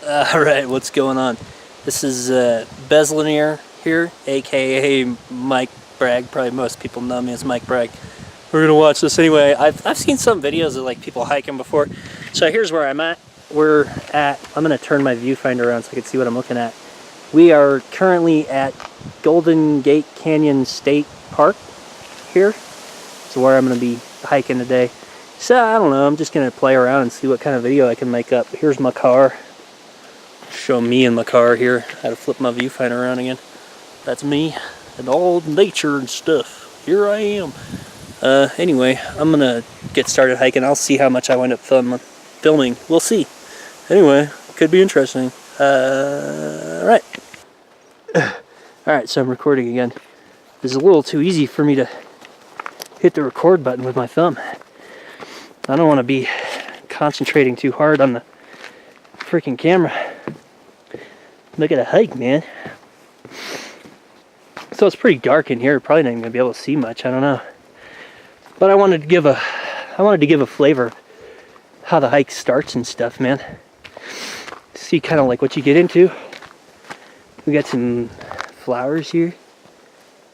Alright, what's going on? This is Bezlanier here, aka Mike Bragg. Probably most people know me as Mike Bragg. We're gonna watch this anyway. I've seen some videos of like people hiking before. So here's where I'm at. I'm gonna turn my viewfinder around so I can see what I'm looking at. We are currently at Goldengate Canyon State Park here. So where I'm gonna be hiking today. So I don't know, I'm just gonna play around and see what kind of video I can make up. Here's my car. Show me in my car here. How to flip my viewfinder around again. That's me and all nature and stuff. Here I am. Anyway, I'm gonna get started hiking. I'll see how much I wind up filming. We'll see. Anyway, could be interesting. Alright. Alright, so I'm recording again. This is a little too easy for me to hit the record button with my thumb. I don't want to be concentrating too hard on the freaking camera. Look at a hike, man. So it's pretty dark in here. Probably not even gonna be able to see much. I don't know. But I wanted to give a flavor how the hike starts and stuff, man. See kind of like what you get into. We got some flowers here.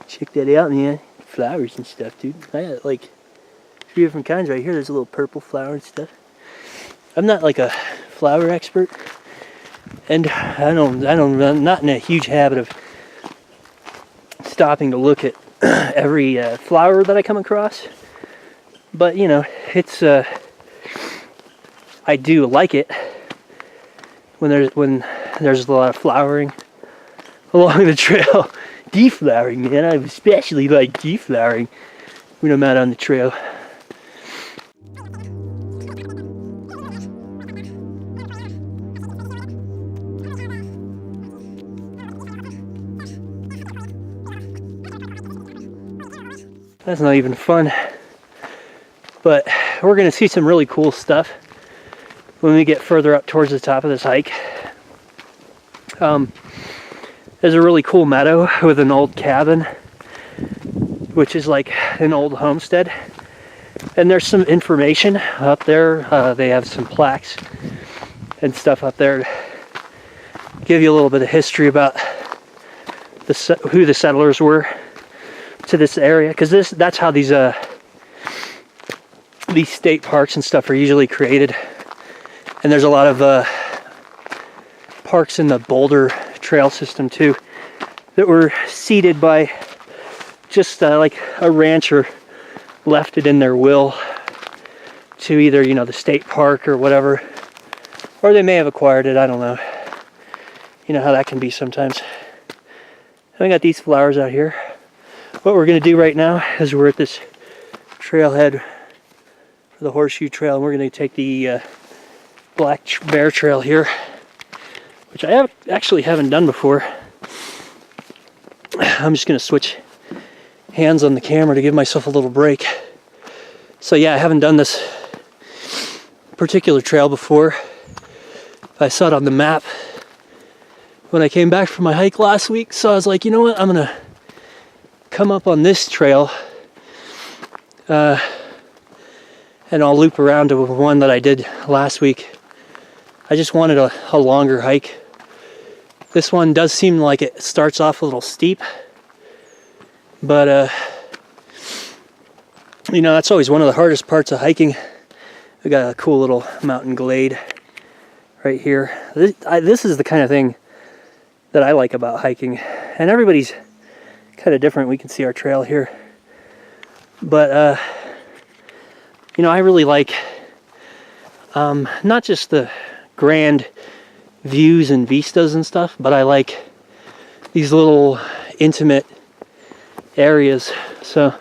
Check that out, man. Flowers and stuff, dude. I got like 3 different kinds right here. There's a little purple flower and stuff. I'm not like a flower expert, and I'm not in a huge habit of stopping to look at every flower that I come across. But you know, it's I do like it when there's a lot of flowering along the trail. Deflowering, man. I especially like deflowering when I'm out on the trail. That's not even fun. But we're gonna see some really cool stuff when we get further up towards the top of this hike. There's a really cool meadow with an old cabin, which is like an old homestead. And there's some information up there. They have some plaques and stuff up there to give you a little bit of history about who the settlers were to this area, because that's how these state parks and stuff are usually created. And there's a lot of parks in the Boulder Trail system too that were seeded by just like a rancher left it in their will to either, you know, the state park or whatever, or they may have acquired it. I don't know. You know how that can be sometimes. And I got these flowers out here. What we're going to do right now is we're at this trailhead for the Horseshoe Trail, and we're going to take the Blackbear Trail here, which I actually haven't done before. I'm just going to switch hands on the camera to give myself a little break. So yeah, I haven't done this particular trail before. I saw it on the map when I came back from my hike last week, so I was like, you know what, I'm going to come up on this trail and I'll loop around to one that I did last week. I just wanted a longer hike. This one does seem like it starts off a little steep, but you know, that's always one of the hardest parts of hiking. We got a cool little mountain glade right here. This is the kind of thing that I like about hiking, and everybody's kind of different. We can see our trail here, but you know, I really like not just the grand views and vistas and stuff, but I like these little intimate areas. So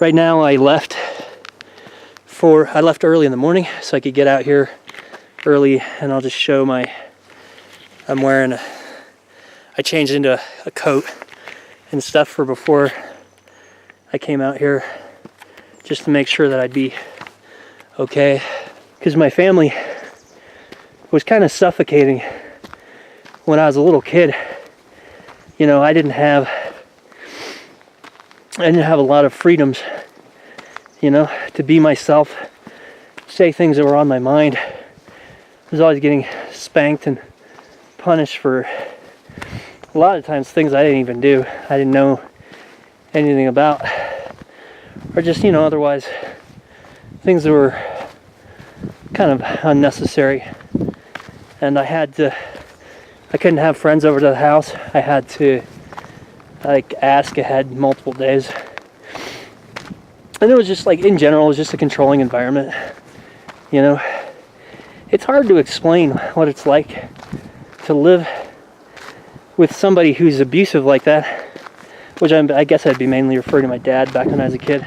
right now I left early in the morning so I could get out here early, and I'll just show I'm wearing I changed into a coat and stuff for before I came out here, just to make sure that I'd be okay, because my family was kind of suffocating when I was a little kid, you know, I didn't have a lot of freedoms, you know, to be myself, say things that were on my mind. I was always getting spanked and punished for a lot of times things I didn't even do, I didn't know anything about, or just, you know, otherwise things that were kind of unnecessary. And I couldn't have friends over to the house. I had to like ask ahead multiple days. And it was just like, in general, it was just a controlling environment. You know, it's hard to explain what it's like to live with somebody who's abusive like that, which I guess I'd be mainly referring to my dad back when I was a kid,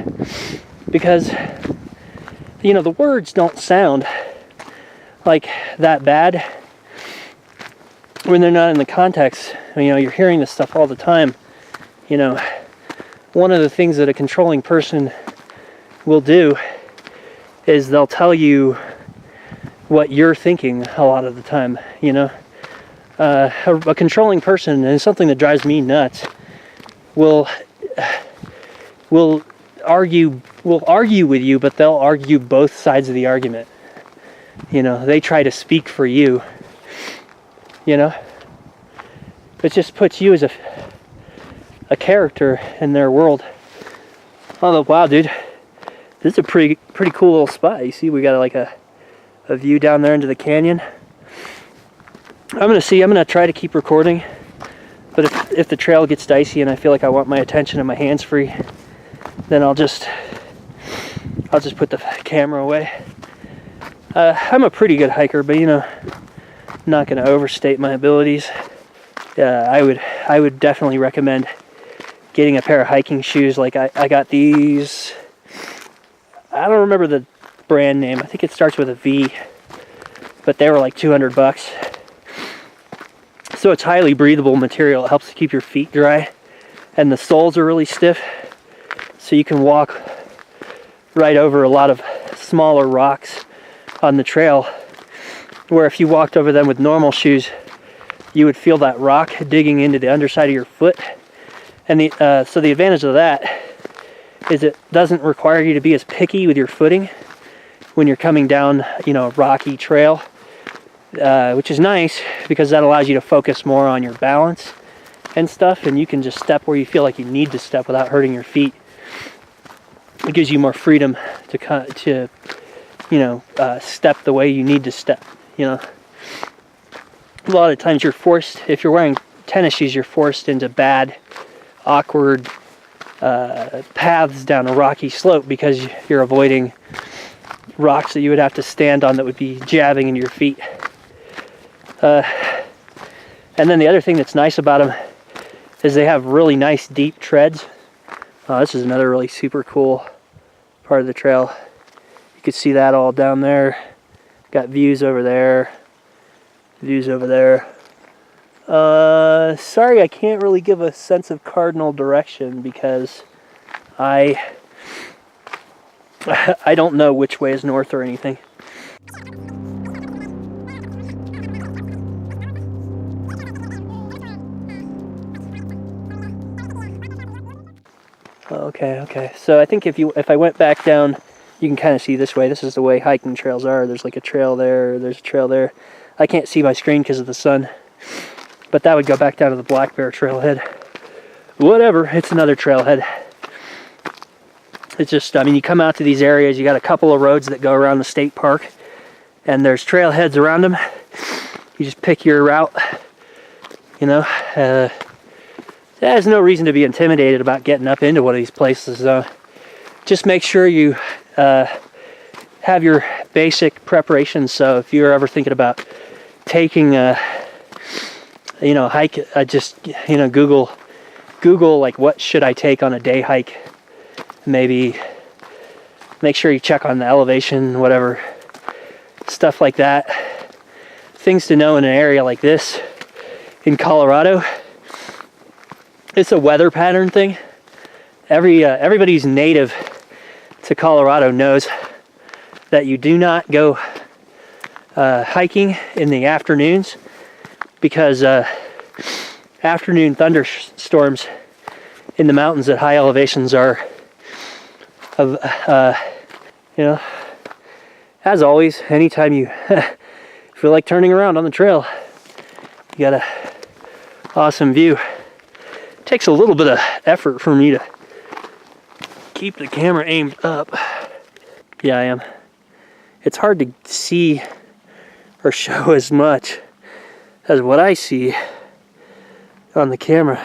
because, you know, the words don't sound like that bad when they're not in the context. You know, you're hearing this stuff all the time. You know, one of the things that a controlling person will do is they'll tell you what you're thinking a lot of the time, you know. A controlling person, and something that drives me nuts, will argue with you, but they'll argue both sides of the argument. You know, they try to speak for you, you know. It just puts you as a character in their world. Oh, wow, dude, this is a pretty cool little spot. You see, we got like a view down there into the canyon. I'm gonna try to keep recording, but if the trail gets dicey and I feel like I want my attention and my hands free, then I'll just put the camera away. I'm a pretty good hiker, but, you know, I'm not gonna overstate my abilities. I would definitely recommend getting a pair of hiking shoes. Like I got these, I don't remember the brand name, I think it starts with a V, but they were like $200. So it's highly breathable material. It helps to keep your feet dry, and the soles are really stiff, so you can walk right over a lot of smaller rocks on the trail, where if you walked over them with normal shoes, you would feel that rock digging into the underside of your foot. And so the advantage of that is it doesn't require you to be as picky with your footing when you're coming down, you know, a rocky trail, which is nice because that allows you to focus more on your balance and stuff, and you can just step where you feel like you need to step without hurting your feet. It gives you more freedom to you know, step the way you need to step, you know. A lot of times you're forced, if you're wearing tennis shoes, you're forced into bad, awkward paths down a rocky slope because you're avoiding rocks that you would have to stand on that would be jabbing into your feet. And then the other thing that's nice about them is they have really nice deep treads. This is another really super cool part of the trail. You could see that all down there. Got views over there, views over there. Sorry, I can't really give a sense of cardinal direction because I don't know which way is north or anything. Okay. So I think if I went back down, you can kind of see this way. This is the way hiking trails are. There's like a trail there. There's a trail there. I can't see my screen because of the sun, but that would go back down to the Blackbear trailhead. Whatever, it's another trailhead. It's just, I mean, you come out to these areas, you got a couple of roads that go around the state park, and there's trailheads around them. You just pick your route, you know. There's no reason to be intimidated about getting up into one of these places. Just make sure you have your basic preparation. So if you're ever thinking about taking a, you know, hike, just, you know, Google like, what should I take on a day hike? Maybe make sure you check on the elevation, whatever, stuff like that. Things to know in an area like this in Colorado. It's a weather pattern thing. Everybody who's native to Colorado knows that you do not go hiking in the afternoons because afternoon thunderstorms in the mountains at high elevations are, you know, as always, anytime you feel like turning around on the trail, you got a awesome view. It takes a little bit of effort for me to keep the camera aimed up. Yeah, I am. It's hard to see or show as much as what I see on the camera.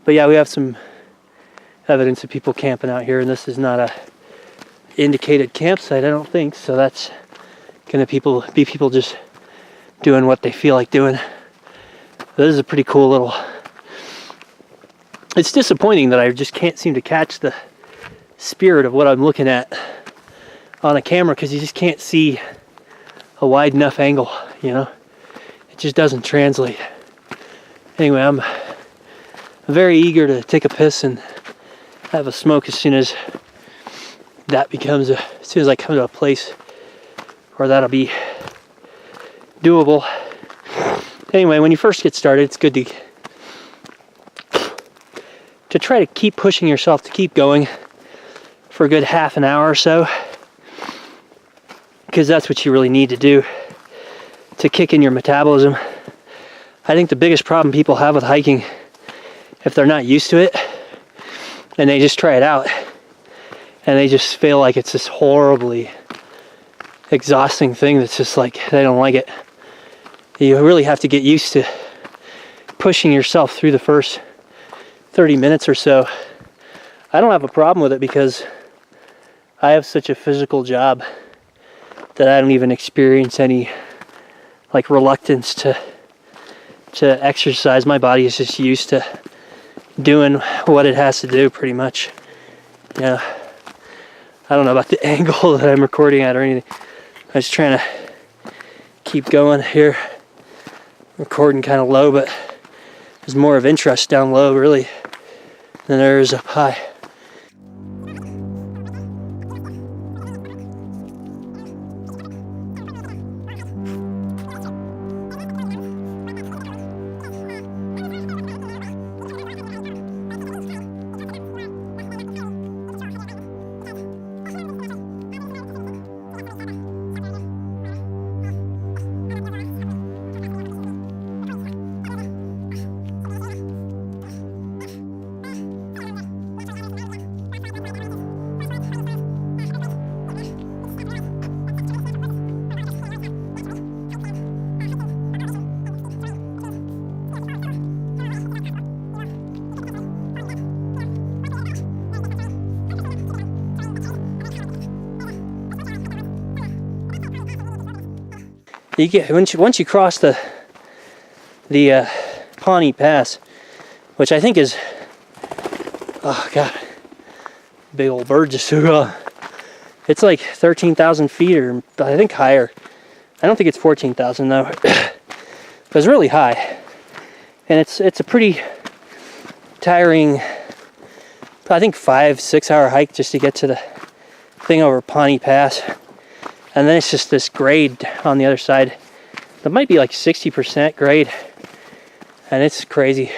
But yeah, we have some evidence of people camping out here, and this is not a indicated campsite, I don't think, so that's gonna be people just doing what they feel like doing. This is a pretty cool little... It's disappointing that I just can't seem to catch the spirit of what I'm looking at on a camera, because you just can't see a wide enough angle, you know? It just doesn't translate. Anyway, I'm very eager to take a piss and have a smoke as soon as I come to a place where that'll be doable. Anyway, when you first get started, it's good to try to keep pushing yourself to keep going for a good half an hour or so, because that's what you really need to do to kick in your metabolism. I think the biggest problem people have with hiking, if they're not used to it and they just try it out and they just feel like it's this horribly exhausting thing that's just like they don't like it. You really have to get used to pushing yourself through the first 30 minutes or so. I don't have a problem with it because I have such a physical job that I don't even experience any like reluctance to exercise. My body is just used to doing what it has to do pretty much. Yeah. I don't know about the angle that I'm recording at or anything. I was trying to keep going here. Recording kind of low, but there's more of interest down low really than there is up high. You get once you cross the Pawnee Pass, which I think is, oh god, big old bird just flew off. It's like 13,000 feet, or I think higher. I don't think it's 14,000 though, but it's really high, and it's a pretty tiring, I think 5-6 hour hike just to get to the thing over Pawnee Pass. And then it's just this grade on the other side that might be like 60% grade, and it's crazy.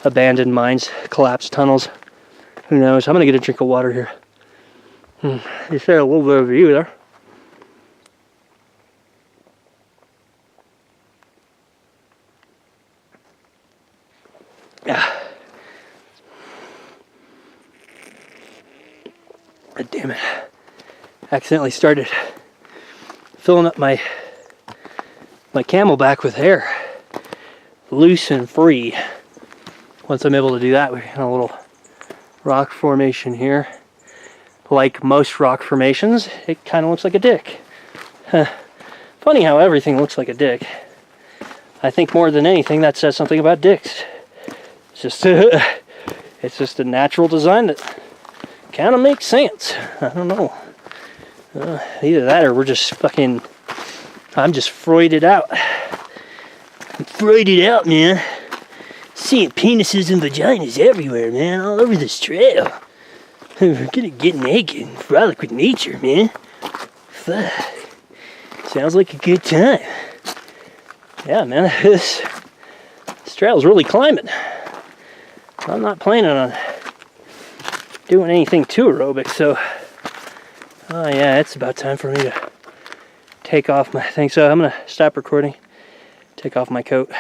Abandoned mines, collapsed tunnels. Who knows? I'm gonna get a drink of water here. Just had a little bit of view there. Ah. God damn it. Accidentally started filling up my camelback with air. Loose and free. Once I'm able to do that, we got a little rock formation here. Like most rock formations, it kind of looks like a dick. Funny how everything looks like a dick. I think more than anything that says something about dicks. It's just a natural design that kind of makes sense. I don't know. Either that or we're just fucking... I'm just Freuded out. I'm Freuded out, man. Seeing penises and vaginas everywhere, man. All over this trail. We're gonna get naked and frolic with nature, man. Fuck. Sounds like a good time. Yeah, man. This trail's really climbing. I'm not planning on doing anything too aerobic, so... Oh yeah, it's about time for me to take off my thing. So I'm gonna stop recording, take off my coat.